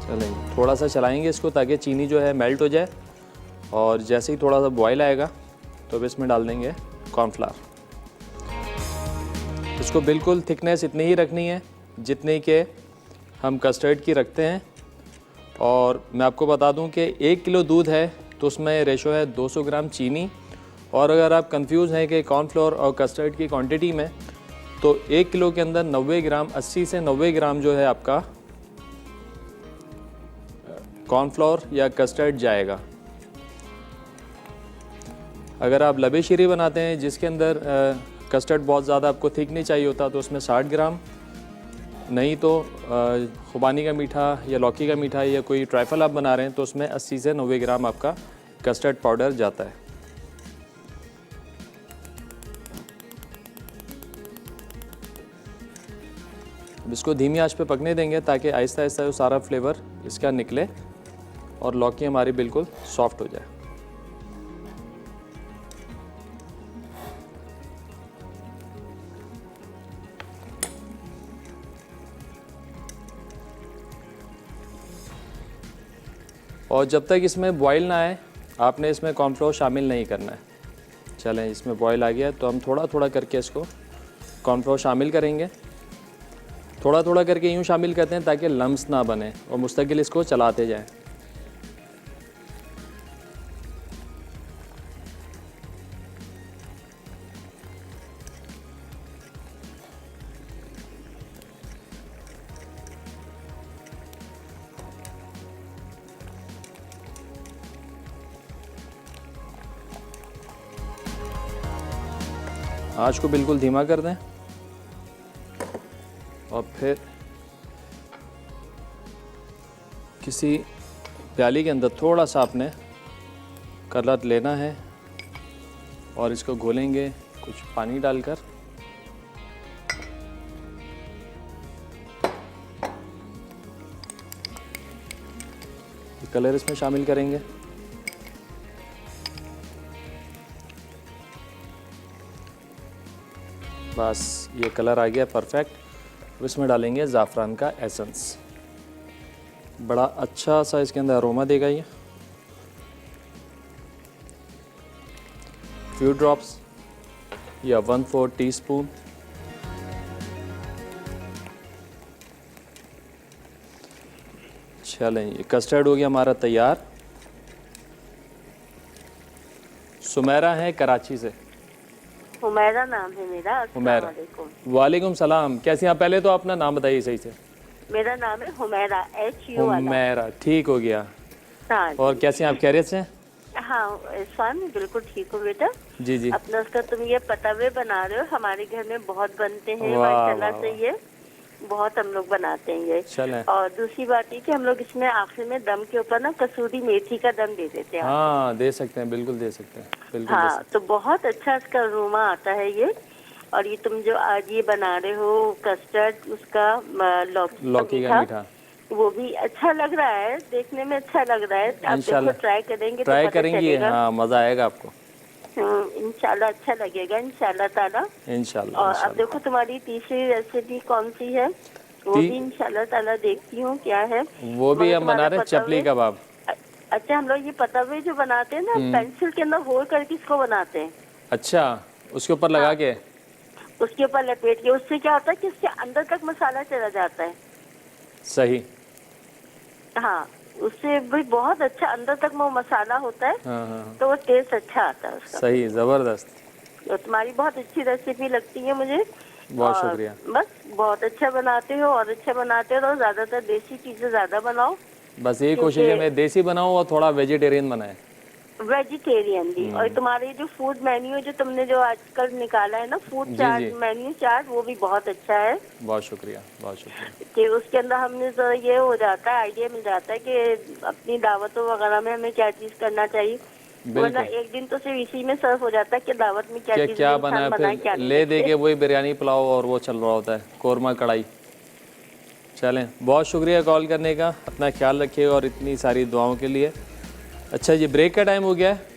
चलेंगे थोड़ा सा चलाएंगे इसको ताकि चीनी जो है मेल्ट हो जाए, और जैसे ही थोड़ा सा बॉयल आएगा तो अब इसमें डाल देंगे कॉर्नफ्लावर। इसको बिल्कुल थिकनेस इतनी ही रखनी है जितनी के हम कस्टर्ड की रखते हैं। और मैं आपको बता दूं कि 1 किलो दूध है तो उसमें रेशो है 200 ग्राम चीनी। और अगर आप कंफ्यूज हैं कि कॉर्नफ्लोर और कस्टर्ड की क्वांटिटी में, तो 1 किलो के अंदर 90 ग्राम 80 से 90 ग्राम जो है आपका कॉर्नफ्लोर या कस्टर्ड जाएगा। अगर आप लबे शीरी बनाते हैं जिसके अंदर कस्टर्ड बहुत ज़्यादा आपको थिक नहीं चाहिए होता, तो उसमें 60 ग्राम, नहीं तो खुबानी का मीठा या लौकी का मीठा या कोई ट्राइफल आप बना रहे हैं तो उसमें 80 से 90 ग्राम आपका कस्टर्ड पाउडर जाता है। अब इसको धीमी आंच पे पकने देंगे ताकि आहिस्ता आहिस्ता जो सारा फ्लेवर इसका निकले और लौकी हमारी बिल्कुल सॉफ्ट हो जाए। और जब तक इसमें बॉयल ना आए आपने इसमें कॉर्नफ्लोर शामिल नहीं करना है। चलें इसमें बॉयल आ गया तो हम थोड़ा थोड़ा करके इसको कॉर्नफ्लोर शामिल करेंगे। थोड़ा थोड़ा करके यूँ शामिल करते हैं ताकि लम्स ना बने और मुस्तकिल इसको चलाते जाएं। आँच को बिल्कुल धीमा कर दें और फिर किसी प्याली के अंदर थोड़ा सा आपने कलर लेना है और इसको घोलेंगे कुछ पानी डालकर। कलर इसमें शामिल करेंगे। बस ये कलर आ गया परफेक्ट। इसमें डालेंगे ज़ाफ़रान का एसेंस, बड़ा अच्छा सा इसके अंदर अरोमा देगा ये। फ्यू ड्रॉप्स या 1/4 टीस्पून। चलें ये कस्टर्ड हो गया हमारा तैयार। सुमेरा है कराची से। हुमैरा नाम है मेरा। हुमैरा, अस्सलाम वालेकुम सलाम। कैसे हैं आप? पहले तो अपना नाम बताइए सही से। मेरा नाम है हुमैरा, HU वाला। हुमैरा, ठीक हो गया। हाँ और कैसे हैं आप? खैरियत से? हाँ इरफान बिल्कुल ठीक हो बेटा। जी जी। अपना उसका तुम ये पतावे बना रहे हो, हमारे घर में बहुत बनते हैं वाह, माशाल्लाह वाह, से। ये बहुत हम लोग बनाते हैं ये। चलें। और दूसरी बात ये कि हम लोग इसमें आखिर में दम के ऊपर ना कसूरी मेथी का दम दे देते हैं। हाँ दे सकते हैं, बिल्कुल दे सकते हैं, बिल्कुल दे हाँ सकते तो बहुत अच्छा इसका अरोमा आता है ये। और ये तुम जो आज ये बना रहे हो कस्टर्ड, उसका हैं। लौकी का मीठा वो भी अच्छा लग रहा है, देखने में अच्छा लग रहा है। आप देखो ट्राई करेंगे ट्राई तो पता करेंगी। चलेगा। हाँ मज़ा आएगा आपको इंशाल्लाह अच्छा लगेगा इंशाल्लाह ताला। इंशाल्लाह। और अब देखो तुम्हारी तीसरी रेसिपी कौन सी है वो भी इंशाल्लाह ताला देखती हूँ क्या है। वो भी मगर हम बना तुम्हारा रहे हैं चपली पतावे- कबाब। अच्छा हम लोग ये पतावे जो बनाते हैं ना, पेंसिल के अंदर होल करके इसको बनाते हैं। अच्छा, उसके ऊपर लगा के उसके ऊपर लपेट के, उससे क्या होता है कि इसके अंदर तक मसाला चला जाता है। सही। हाँ उससे भी बहुत अच्छा अंदर तक वो मसाला होता है। हाँ हाँ तो वो टेस्ट अच्छा आता है उसका। सही, ज़बरदस्त। तो तुम्हारी बहुत अच्छी रेसिपी लगती है मुझे। बहुत और शुक्रिया। बस बहुत अच्छा बनाते हो और अच्छा बनाते हो। ज्यादातर देसी चीजें ज्यादा बनाओ। बस यही कोशिश है मैं देसी बनाऊँ और थोड़ा वेजिटेरियन बनाए। वेजिटेरियन भी। और तुम्हारे जो फूड मेन्यू जो तुमने जो आजकल निकाला है ना, फूड जी, चार्ट, जी। मेन्यू चार्ट, वो भी बहुत अच्छा है। बहुत शुक्रिया, बहुत शुक्रिया। कि उसके अंदर हमने तो ये हो जाता है, आइडिया मिल जाता है कि अपनी दावतों वगैरह में हमें क्या चीज करना चाहिए। वरना एक दिन तो सिर्फ इसी में सर्व हो जाता है कि दावत में क्या चीज क्या इंसान बनाए, बनाए, क्या फिर नहीं ले दे बनाए। के वही बिरयानी पुलाव और वो चल रहा होता है, कोरमा कढ़ाई। चलें, बहुत शुक्रिया कॉल करने का, अपना ख्याल रखिएगा और इतनी सारी दुआओं के लिए। अच्छा जी, ब्रेक का टाइम हो गया है।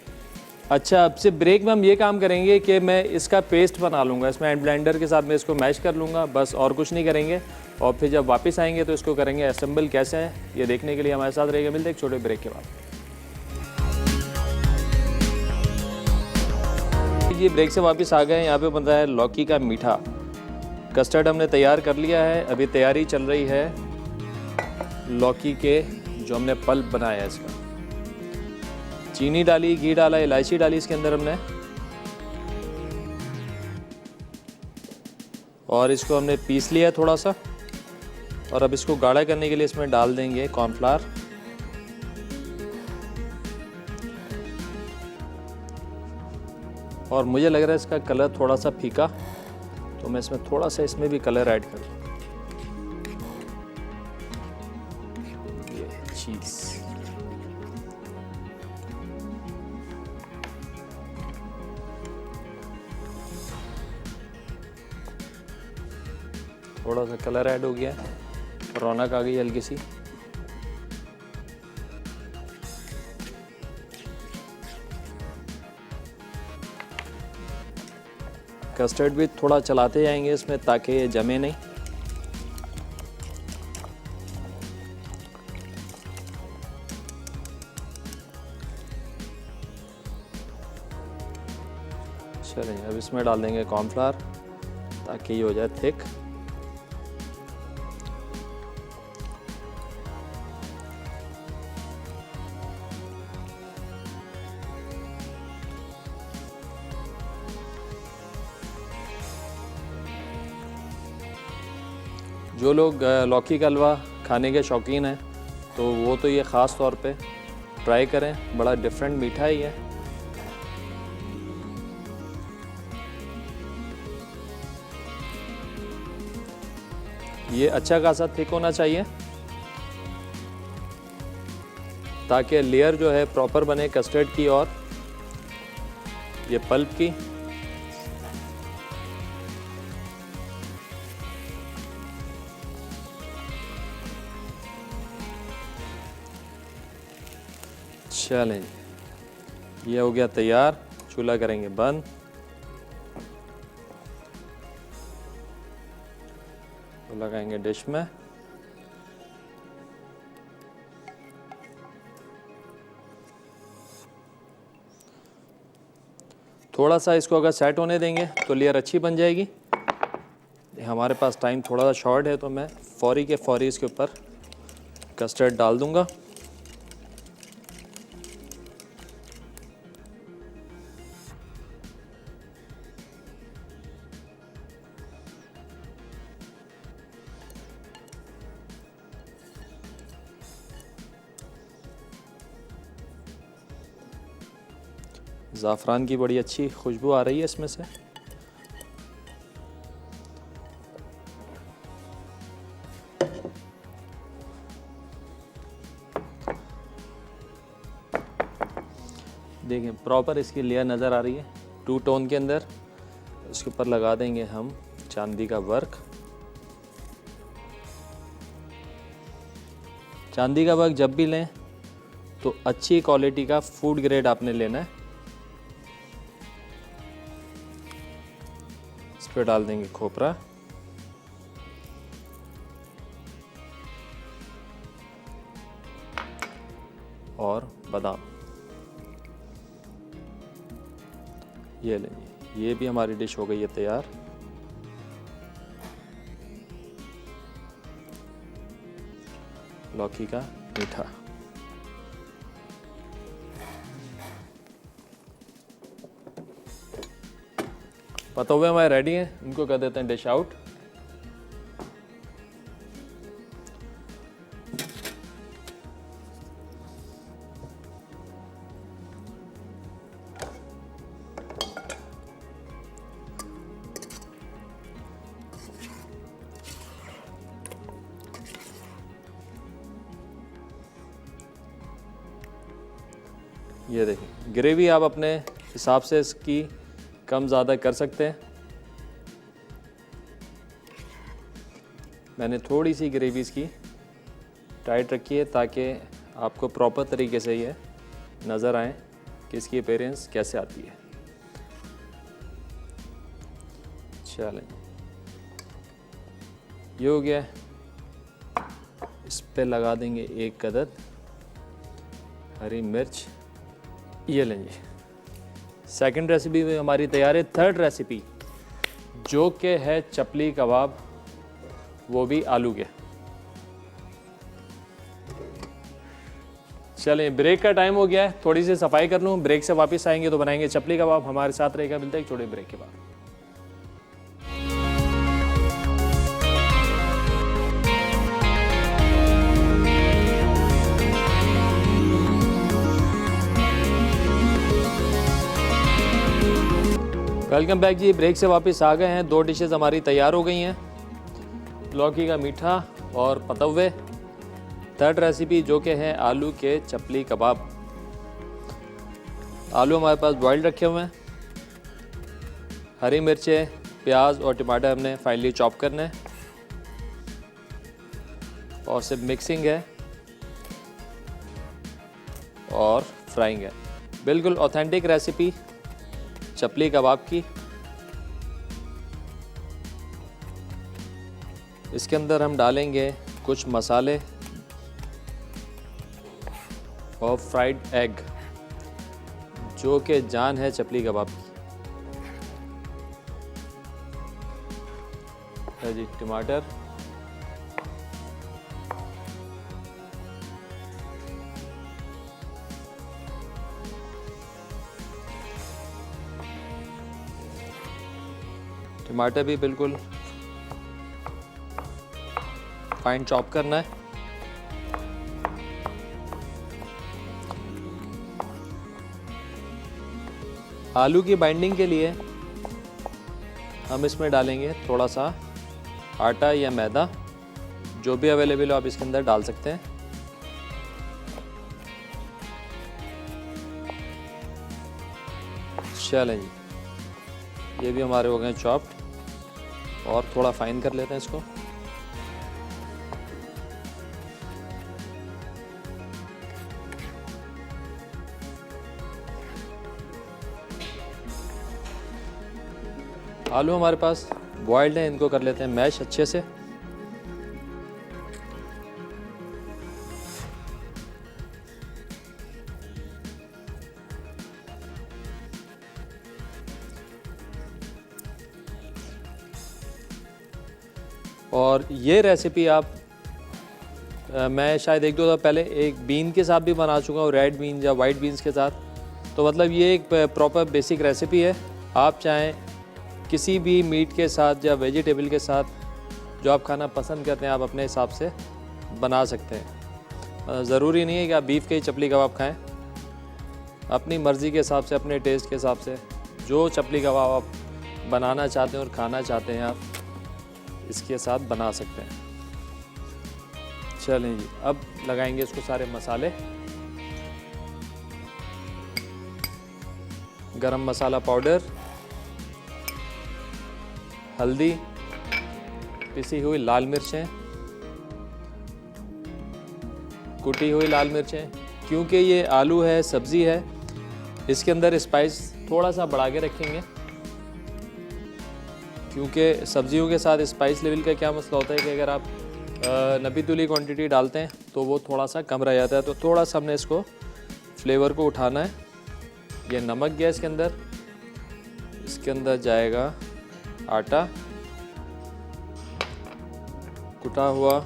अच्छा, अब से ब्रेक में हम ये काम करेंगे कि मैं इसका पेस्ट बना लूँगा, इसमें हैंड ब्लेंडर के साथ मैं इसको मैश कर लूँगा, बस और कुछ नहीं करेंगे। और फिर जब वापस आएंगे तो इसको करेंगे असेंबल कैसे है, ये देखने के लिए हमारे साथ रहेगा। मिलते एक छोटे ब्रेक के बाद। जी, ब्रेक से वापस आ गए। यहाँ पे बन रहा है लौकी का मीठा। कस्टर्ड हमने तैयार कर लिया है, अभी तैयारी चल रही है लौकी के जो हमने पल्प बनाया है इसका। चीनी डाली, घी डाला, इलायची डाली इसके अंदर हमने, और इसको हमने पीस लिया है थोड़ा सा। और अब इसको गाढ़ा करने के लिए इसमें डाल देंगे कॉर्नफ्लावर। और मुझे लग रहा है इसका कलर थोड़ा सा फीका, तो मैं इसमें थोड़ा सा इसमें भी कलर ऐड कर दूँ। ये चीज़ थोड़ा सा कलर ऐड हो गया, रौनक आ गई हल्की सी। कस्टर्ड भी थोड़ा चलाते जाएंगे इसमें ताकि ये जमे नहीं। चलिए, अब इसमें डाल देंगे कॉर्नफ्लावर ताकि ये हो जाए थिक। जो लोग लौकी का हलवा खाने के शौकीन हैं तो वो तो ये ख़ास तौर पे ट्राई करें, बड़ा डिफरेंट मीठा ही है। ये अच्छा खासा थिक होना चाहिए ताकि लेयर जो है प्रॉपर बने कस्टर्ड की और ये पल्प की। चलें, ये हो गया तैयार। चूल्हा करेंगे बंद। तो लगाएंगे डिश में। थोड़ा सा इसको अगर सेट होने देंगे तो लेयर अच्छी बन जाएगी। हमारे पास टाइम थोड़ा सा शॉर्ट है तो मैं फौरी के फौरी इसके ऊपर कस्टर्ड डाल दूंगा। ज़ाफ़रान की बड़ी अच्छी खुशबू आ रही है इसमें से। देखें प्रॉपर इसकी लेयर नज़र आ रही है 2 टोन के अंदर। इसके ऊपर लगा देंगे हम चांदी का वर्क। चांदी का वर्क जब भी लें तो अच्छी क्वालिटी का फूड ग्रेड आपने लेना है। इस पर डाल देंगे खोपरा और बादाम। ये लेंगे, ये भी हमारी डिश हो गई है तैयार। लौकी का मीठा। पता हुए हमारे रेडी हैं, इनको कर देते हैं डिश आउट। ये देखिए, ग्रेवी आप अपने हिसाब से इसकी कम ज़्यादा कर सकते हैं। मैंने थोड़ी सी ग्रेवी इसकी टाइट रखी है ताकि आपको प्रॉपर तरीके से ये नज़र आए कि इसकी अपीयरेंस कैसे आती है। चलें, ये हो गया। इस पे लगा देंगे एक अदद हरी मिर्च। ये लें जी, सेकंड रेसिपी भी हमारी तैयार है। थर्ड रेसिपी जो कि है चपली कबाब, वो भी आलू के। चलें, ब्रेक का टाइम हो गया है, थोड़ी सी सफाई कर लूँ, ब्रेक से वापस आएंगे तो बनाएंगे चपली कबाब। हमारे साथ रहेगा, मिलता है एक छोटे ब्रेक के बाद। वेलकम बैक जी, ब्रेक से वापस आ गए हैं। 2 डिशेस हमारी तैयार हो गई हैं, लौकी का मीठा और पतव्वे। थर्ड रेसिपी जो कि है आलू के चपली कबाब। आलू हमारे पास बॉइल्ड रखे हुए हैं, हरी मिर्चें, प्याज और टमाटर हमने फाइनली चॉप करना है और सिर्फ मिक्सिंग है और फ्राइंग है। बिल्कुल ऑथेंटिक रेसिपी चपली कबाब की। इसके अंदर हम डालेंगे कुछ मसाले और फ्राइड एग जो कि जान है चपली कबाब की। है जी टमाटर, टमाटर भी बिल्कुल फाइन चॉप करना है। आलू की बाइंडिंग के लिए हम इसमें डालेंगे थोड़ा सा आटा या मैदा, जो भी अवेलेबल हो आप इसके अंदर डाल सकते हैं। चलें जी, ये भी हमारे हो गए चॉप्ड और थोड़ा फाइन कर लेते हैं इसको। आलू हमारे पास बॉइल्ड है, इनको कर लेते हैं मैश अच्छे से। और ये रेसिपी आप मैं शायद 1-2 दफ़ा पहले एक बीन के साथ भी बना चुका हूँ, रेड बीन या वाइट बीन्स के साथ। तो मतलब ये एक प्रॉपर बेसिक रेसिपी है। आप चाहें किसी भी मीट के साथ या वेजिटेबल के साथ जो आप खाना पसंद करते हैं, आप अपने हिसाब से बना सकते हैं। ज़रूरी नहीं है कि आप बीफ के ही चपली कबाब खाएं। अपनी मर्ज़ी के हिसाब से, अपने टेस्ट के हिसाब से जो चपली कबाब आप बनाना चाहते हैं और खाना चाहते हैं, आप इसके साथ बना सकते हैं। चलें जी, अब लगाएंगे इसको सारे मसाले। गरम मसाला पाउडर, हल्दी, पिसी हुई लाल मिर्चें, कुटी हुई लाल मिर्चें। क्योंकि ये आलू है, सब्ज़ी है, इसके अंदर स्पाइस थोड़ा सा बढ़ा के रखेंगे, क्योंकि सब्जियों के साथ स्पाइस लेवल का क्या मसला होता है कि अगर आप नबी तुली क्वांटिटी डालते हैं तो वो थोड़ा सा कम रह जाता है। तो थोड़ा सा हमने इसको फ्लेवर को उठाना है। ये नमक गया इसके अंदर, इसके अंदर जाएगा आटा, कुटा हुआ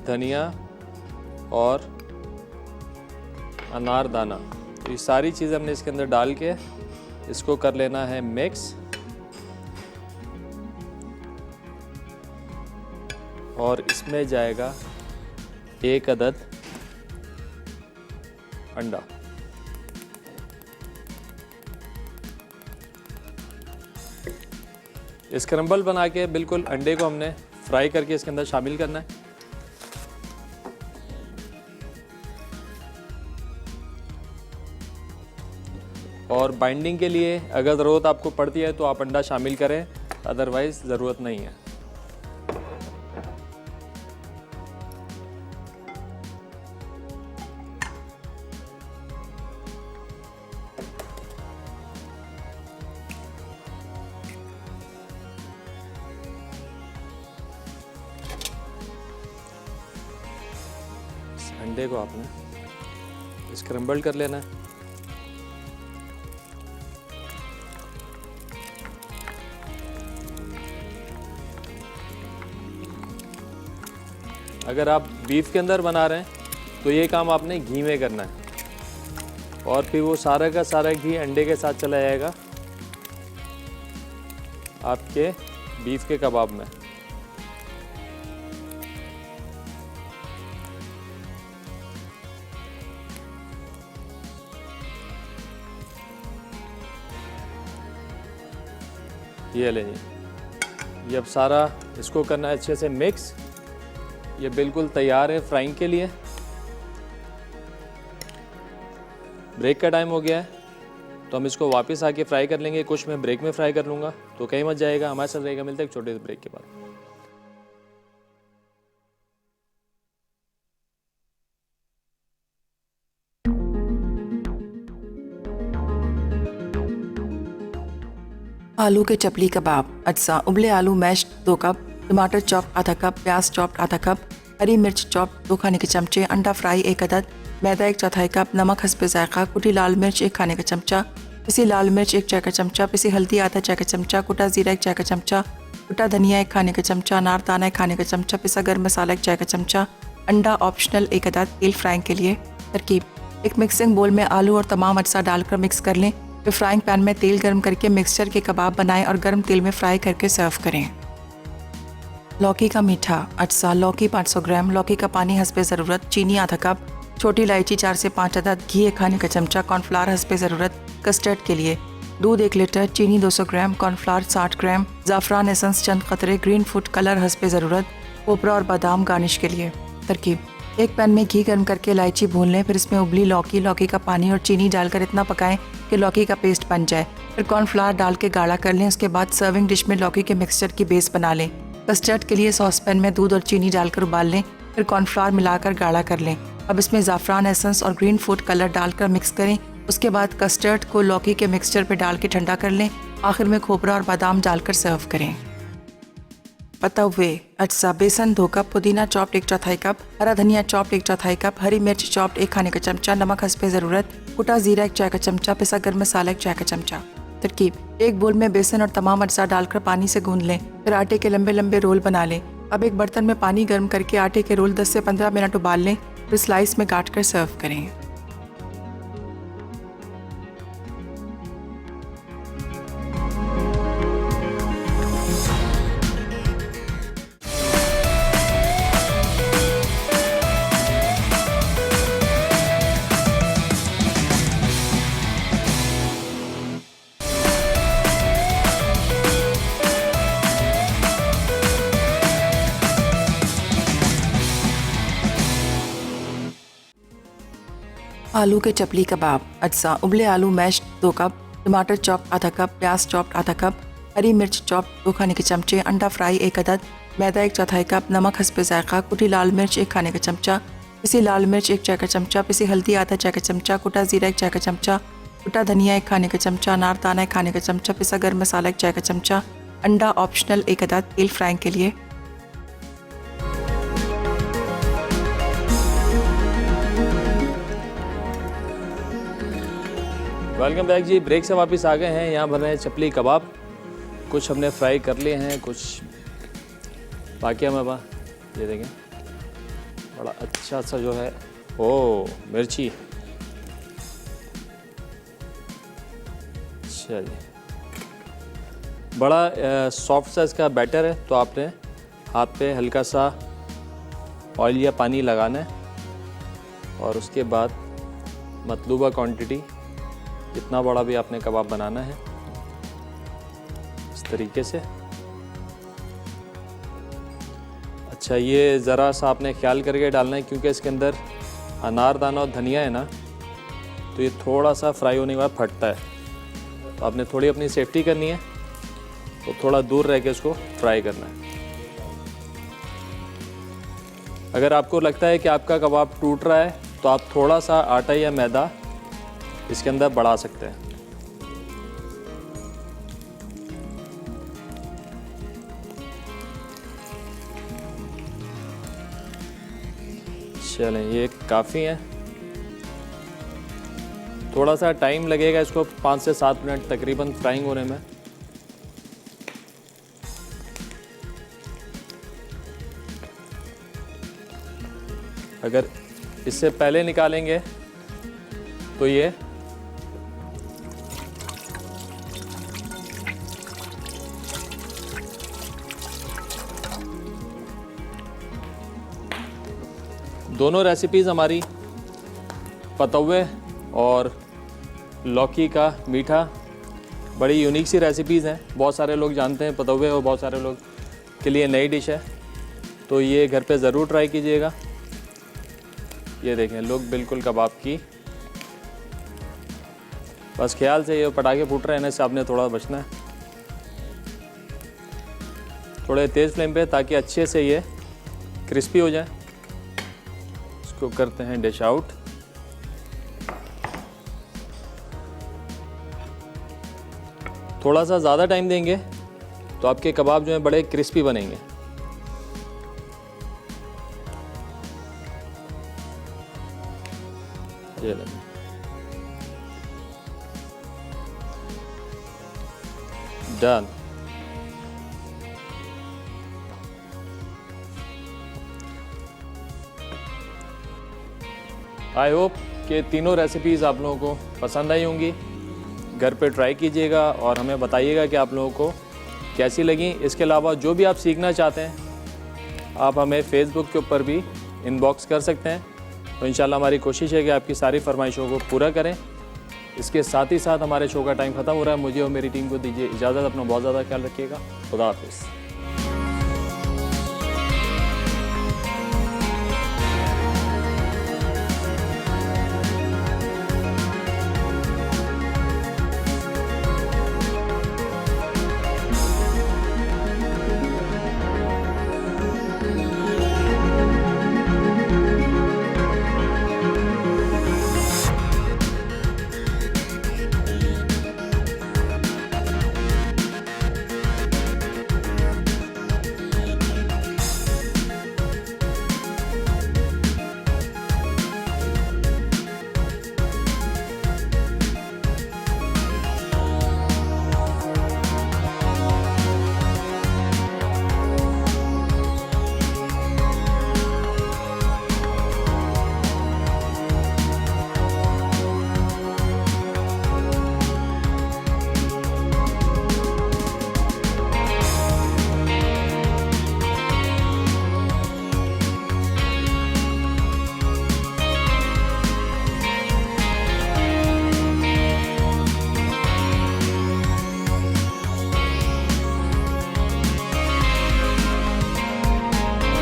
धनिया और अनारदाना। तो ये सारी चीज़ें हमने इसके अंदर डाल के इसको कर लेना है मिक्स। और इसमें जाएगा 1 अदद अंडा। स्क्रम्बल बना के बिल्कुल अंडे को हमने फ्राई करके इसके अंदर शामिल करना है। और बाइंडिंग के लिए अगर ज़रूरत आपको पड़ती है तो आप अंडा शामिल करें, अदरवाइज़ ज़रूरत नहीं है। अंडे को आपने स्क्रम्बल कर लेना है। अगर आप बीफ के अंदर बना रहे हैं तो ये काम आपने घी में करना है और फिर वो सारा का सारा घी अंडे के साथ चला जाएगा आपके बीफ के कबाब में। ये लेंगे, ये अब सारा इसको करना है अच्छे से मिक्स। ये बिल्कुल तैयार है फ्राइंग के लिए। ब्रेक का टाइम हो गया है तो हम इसको वापस आके फ्राई कर लेंगे। कुछ मैं ब्रेक में फ्राई कर लूँगा, तो कहीं मत जाएगा, हमारे साथ रहेगा। मिलते हैं एक छोटे से ब्रेक के बाद। आलू के चपली कबाब। अज्जा: उबले आलू मैश 2 कप, टमाटर चॉप आधा कप, प्याज चॉप आधा कप, हरी मिर्च चॉप 2 खाने के चमचे, अंडा फ्राई 1 अदद, मैदा 1/4 कप, नमक हस्बे जायका, कुटी लाल मिर्च 1 खाने का चमचा, पिसी लाल मिर्च 1 चाय का चमचा, पिसी हल्दी आधा चाय का चमचा, कुटा जीरा 1 चाय का चमचा, कुटा धनिया 1 खाने का चमचा, अनारदाना 1 खाने का चमचा, पिसा गर्म मसाला 1 चाय का चमचा, अंडा ऑप्शनल 1 अदद, तेल फ्राइंग के लिए। तरकीब: एक मिक्सिंग बोल में आलू और तमाम अज्जा डालकर मिक्स कर लें। फिर फ्राइंग पैन में तेल गर्म करके मिक्सचर के कबाब बनाएं और गर्म तेल में फ्राई करके सर्व करें। लौकी का मीठा। अज्जा: लौकी 500 ग्राम, लौकी का पानी हस्बे ज़रूरत, चीनी आधा कप, छोटी इलायची 4 से 5 अदद, घी 1 खाने का चमचा, कॉर्नफ्लावर हस्बे ज़रूरत। कस्टर्ड के लिए दूध 1 लीटर, चीनी 200 ग्राम, कॉर्नफ्लावर 60 ग्राम, ज़ाफ़रान एसेंस चंद क़तरे, ग्रीन फूड कलर हस्बे ज़रूरत, कोपरा और बादाम गार्निश के लिए। तरकीब: एक पैन में घी गर्म करके इलायची भून लें। फिर इसमें उबली लौकी, लौकी का पानी और चीनी डालकर इतना पकाएं कि लौकी का पेस्ट बन जाए। फिर कॉर्नफ्लावर डाल के गाढ़ा कर लें। उसके बाद सर्विंग डिश में लौकी के मिक्सचर की बेस बना लें। कस्टर्ड के लिए सॉस पैन में दूध और चीनी डालकर उबाल लें। फिर कॉर्नफ्लावर मिलाकर गाढ़ा कर लें। अब इसमें ज़ाफ़रान एसेंस और ग्रीन फूड कलर डालकर मिक्स करें। उसके बाद कस्टर्ड को लौकी के मिक्सचर पर डाल के ठंडा कर लें। आखिर में खोपरा और बादाम डालकर सर्व करें। पतव्वे। अज्जा: बेसन 2 कप, पुदीना चॉप्ड 1/4 कप, हरा धनिया चॉप्ड 1/4 कप, हरी मिर्च चॉप्ड 1 खाने का चमचा, नमक हस्बे ज़रूरत, कुटा जीरा 1 चाय का चमचा, पिसा गर्म मसाला 1 चाय का चमचा। तरकीब: एक बोल में बेसन और तमाम अज्जा डालकर पानी से गूंद लें। फिर आटे के लंबे लंबे रोल बना लें। अब एक बर्तन में पानी गर्म करके आटे के रोल 10 से 15 मिनट उबाल लें। फिर स्लाइस में काट कर सर्व करें। आलू के चपली कबाब। अज्जा: उबले आलू मैश 2 कप, टमाटर चॉप आधा कप, प्याज चॉप आधा कप, हरी मिर्च चॉप 2 खाने के चमचे, अंडा फ्राई 1 अदद, मैदा 1/4 कप, नमक हस्बे जायका, कुटी लाल मिर्च 1 खाने का चमचा, पिसी लाल मिर्च 1 चाय का चमचा, पिसी हल्दी आधा चाय का चमचा, कुटा जीरा 1 चाय का चमचा, कुटा धनिया 1 खाने का चमचा, अनारदाना 1 खाने का चमचा, पिसा गर्म मसाला 1 चाय का चमचा, अंडा ऑप्शनल 1 अदद, तेल फ्राइंग के लिए। वेलकम बैक जी। ब्रेक से वापस आ गए हैं। यहाँ बन रहे हैं चपली कबाब। कुछ हमने फ्राई कर लिए हैं, कुछ बाकी हमें ये देखें, बड़ा अच्छा सा जो है ओ मिर्ची। अच्छा जी, बड़ा सॉफ्ट सा इसका बैटर है, तो आपने हाथ पे हल्का सा ऑयल या पानी लगाना है और उसके बाद मतलूबा क्वांटिटी, जितना बड़ा भी आपने कबाब बनाना है, इस तरीके से। अच्छा, ये ज़रा सा आपने ख्याल करके डालना है क्योंकि इसके अंदर अनारदाना और धनिया है ना, तो ये थोड़ा सा फ्राई होने के बाद फटता है, तो आपने थोड़ी अपनी सेफ्टी करनी है, तो थोड़ा दूर रह के इसको फ्राई करना है। अगर आपको लगता है कि आपका कबाब टूट रहा है तो आप थोड़ा सा आटा या मैदा इसके अंदर बढ़ा सकते हैं। चलें, ये काफ़ी है। थोड़ा सा टाइम लगेगा इसको 5 से 7 मिनट तकरीबन फ्राइंग होने में। अगर इससे पहले निकालेंगे तो ये दोनों रेसिपीज़ हमारी पतौवे और लौकी का मीठा बड़ी यूनिक सी रेसिपीज़ हैं। बहुत सारे लोग जानते हैं पतौवे और बहुत सारे लोग के लिए नई डिश है, तो ये घर पे ज़रूर ट्राई कीजिएगा। ये देखें लोग बिल्कुल कबाब की, बस ख्याल से ये पटाखे फूट रहे हैं, इससे आपने थोड़ा बचना है, थोड़े तेज़ फ्लेम पे, ताकि अच्छे से ये क्रिस्पी हो जाए। इसको करते हैं डिश आउट। थोड़ा सा ज़्यादा टाइम देंगे तो आपके कबाब जो हैं बड़े क्रिस्पी बनेंगे। ये लें, डन। आई होप कि तीनों रेसिपीज़ आप लोगों को पसंद आई होंगी। घर पे ट्राई कीजिएगा और हमें बताइएगा कि आप लोगों को कैसी लगी। इसके अलावा जो भी आप सीखना चाहते हैं आप हमें फेसबुक के ऊपर भी इनबॉक्स कर सकते हैं। तो इंशाल्लाह हमारी कोशिश है कि आपकी सारी फरमाइशों को पूरा करें। इसके साथ ही साथ हमारे शो का टाइम ख़त्म हो रहा है। मुझे और मेरी टीम को दीजिए इजाज़त। अपना बहुत ज़्यादा ख्याल रखिएगा। खुदा हाफिज़।